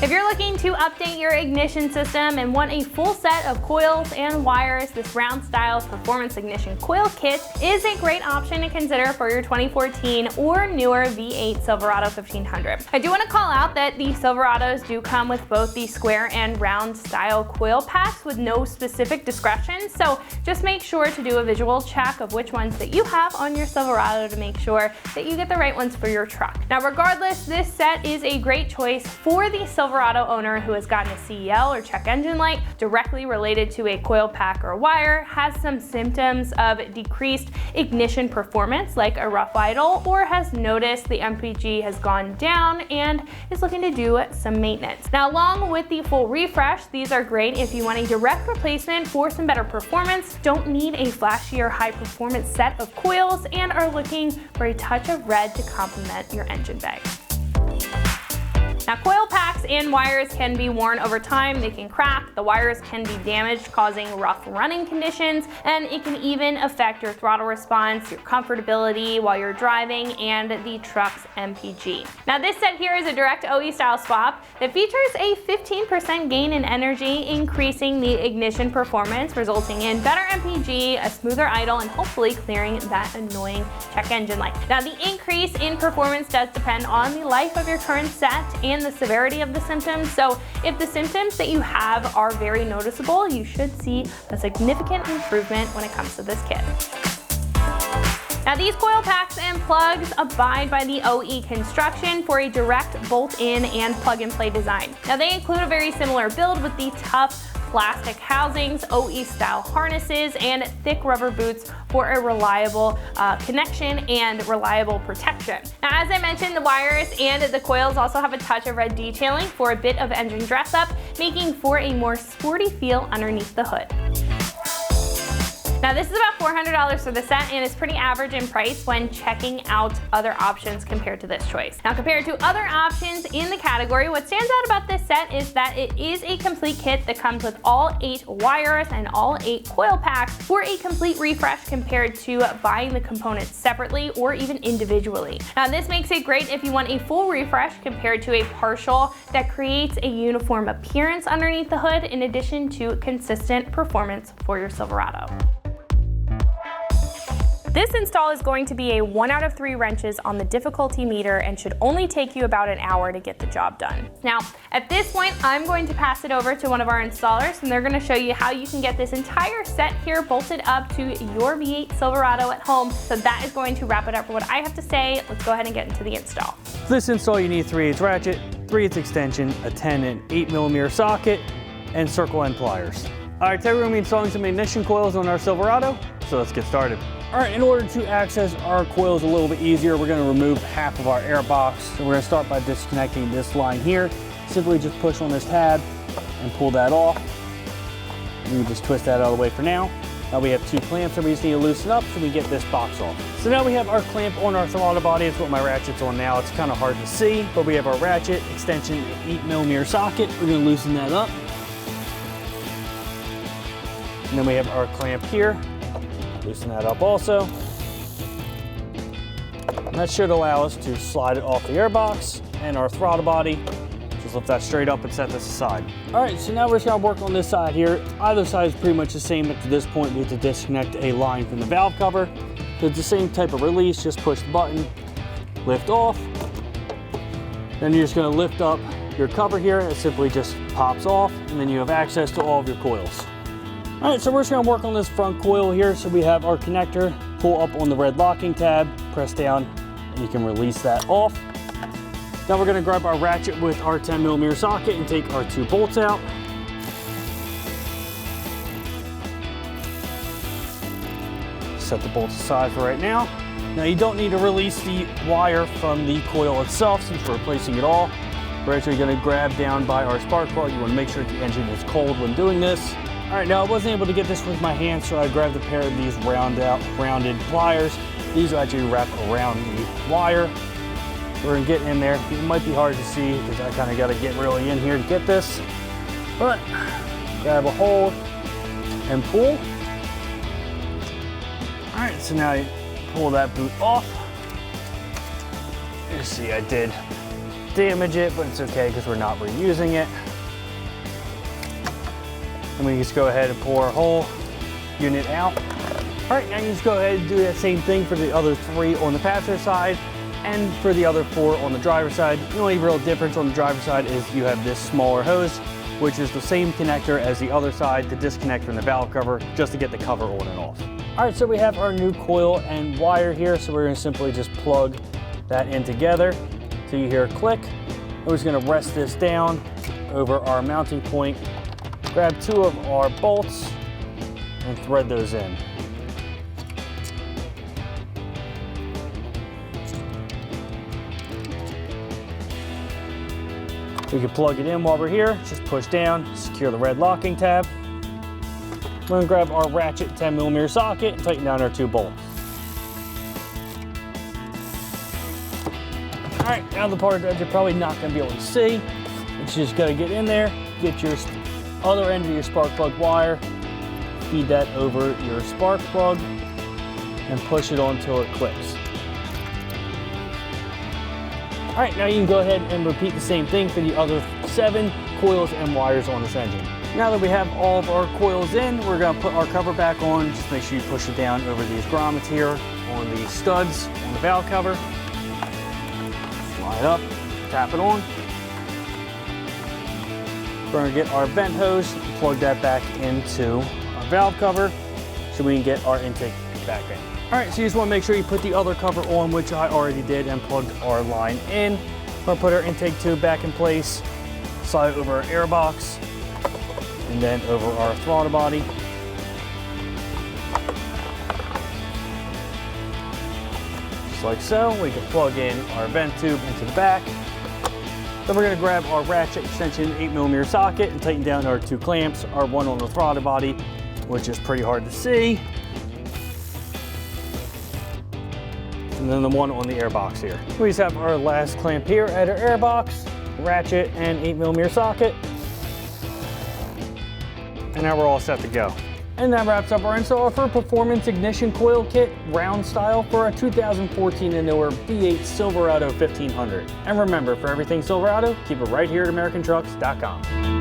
If you're looking to update your ignition system and want a full set of coils and wires, this round style performance ignition coil kit is a great option to consider for your 2014 or newer V8 Silverado 1500. I do want to call out that the Silverados do come with both the square and round style coil packs with no specific discretion, so just make sure to do a visual check of which ones that you have on your Silverado to make sure that you get the right ones for your truck. Now regardless, this set is a great choice for the Silverado owner who has gotten a CEL or check engine light directly related to a coil pack or wire, has some symptoms of decreased ignition performance like a rough idle, or has noticed the MPG has gone down and is looking to do some maintenance. Now along with the full refresh, these are great if you want a direct replacement for some better performance, don't need a flashy or high performance set of coils, and are looking for a touch of red to complement your engine bay. Now coil packs and wires can be worn over time, they can crack, the wires can be damaged causing rough running conditions, and it can even affect your throttle response, your comfortability while you're driving, and the truck's MPG. Now this set here is a direct OE style swap that features a 15% gain in energy, increasing the ignition performance, resulting in better MPG, a smoother idle, and hopefully clearing that annoying check engine light. Now the increase in performance does depend on the life of your current set and the severity of the symptoms. So if the symptoms that you have are very noticeable, you should see a significant improvement when it comes to this kit. Now these coil packs and plugs abide by the OE construction for a direct bolt-in and plug-and-play design. Now they include a very similar build with the tough plastic housings, OE style harnesses, and thick rubber boots for a reliable connection and reliable protection. Now as I mentioned, the wires and the coils also have a touch of red detailing for a bit of engine dress up, making for a more sporty feel underneath the hood. Now this is about $400 for the set and is pretty average in price when checking out other options compared to this choice. Now compared to other options in the category, what stands out about this set is that it is a complete kit that comes with all 8 wires and all 8 coil packs for a complete refresh compared to buying the components separately or even individually. Now this makes it great if you want a full refresh compared to a partial that creates a uniform appearance underneath the hood in addition to consistent performance for your Silverado. This install is going to be a 1 out of 3 wrenches on the difficulty meter and should only take you about an hour to get the job done. Now, at this point, I'm going to pass it over to one of our installers and they're going to show you how you can get this entire set here bolted up to your V8 Silverado at home. So that is going to wrap it up for what I have to say. Let's go ahead and get into the install. For this install, you need 3/8 ratchet, 3/8 extension, a 10 and 8mm socket, and circle end pliers. All right, today we're going to be installing some ignition coils on our Silverado, so let's get started. All right, in order to access our coils a little bit easier, we're going to remove half of our air box. So we're going to start by disconnecting this line here. Simply just push on this tab and pull that off. And we just twist that out of the way for now. Now we have 2 clamps that we just need to loosen up so we get this box off. So now we have our clamp on our throttle body. It's what my ratchet's on now. It's kind of hard to see, but we have our ratchet, extension, and 8mm socket. We're going to loosen that up. And then we have our clamp here. Loosen that up also. And that should allow us to slide it off the airbox and our throttle body. Just lift that straight up and set this aside. All right, so now we're just gonna work on this side here. Either side is pretty much the same. Up to this point, we have to disconnect a line from the valve cover. So it's the same type of release, just push the button, lift off. Then you're just gonna lift up your cover here. It simply just pops off, and then you have access to all of your coils. All right, so we're just gonna work on this front coil here. So we have our connector, pull up on the red locking tab, press down, and you can release that off. Now we're gonna grab our ratchet with our 10mm socket and take our 2 bolts out. Set the bolts aside for right now. Now you don't need to release the wire from the coil itself since we're replacing it all. We're actually gonna grab down by our spark plug. You wanna make sure the engine is cold when doing this. All right, now I wasn't able to get this with my hands, so I grabbed a pair of these rounded pliers. These will actually wrap around the wire. We're gonna get in there. It might be hard to see because I kind of got to get really in here to get this. But grab a hold and pull. All right, so now you pull that boot off. You see, I did damage it, but it's okay because we're not reusing it. And we just go ahead and pull our whole unit out. All right, now you just go ahead and do that same thing for the other 3 on the passenger side and for the other 4 on the driver's side. The only real difference on the driver's side is you have this smaller hose, which is the same connector as the other side to disconnect from the valve cover just to get the cover on and off. All right, so we have our new coil and wire here, so we're gonna simply just plug that in together. So you hear a click. We're just gonna rest this down over our mounting point, grab 2 of our bolts and thread those in. We can plug it in while we're here. Just push down, secure the red locking tab. We're gonna grab our ratchet 10mm socket and tighten down our 2 bolts. All right, now the part that you're probably not gonna be able to see, it's just gotta get in there, get your other end of your spark plug wire, feed that over your spark plug, and push it on until it clicks. All right, now you can go ahead and repeat the same thing for the other 7 coils and wires on this engine. Now that we have all of our coils in, we're gonna put our cover back on. Just make sure you push it down over these grommets here on the studs on the valve cover. Slide up, tap it on. We're gonna get our vent hose, plug that back into our valve cover so we can get our intake back in. All right, so you just wanna make sure you put the other cover on, which I already did, and plugged our line in. We're gonna put our intake tube back in place, slide it over our air box, and then over our throttle body. Just like so, we can plug in our vent tube into the back. Then we're gonna grab our ratchet extension 8mm socket and tighten down our 2 clamps, our one on the throttle body, which is pretty hard to see, and then the one on the air box here. We just have our last clamp here at our air box, ratchet and 8mm socket. And now we're all set to go. And that wraps up our install for Performance Ignition Coil Kit round style for a 2014 and newer V8 Silverado 1500. And remember, for everything Silverado, keep it right here at AmericanTrucks.com.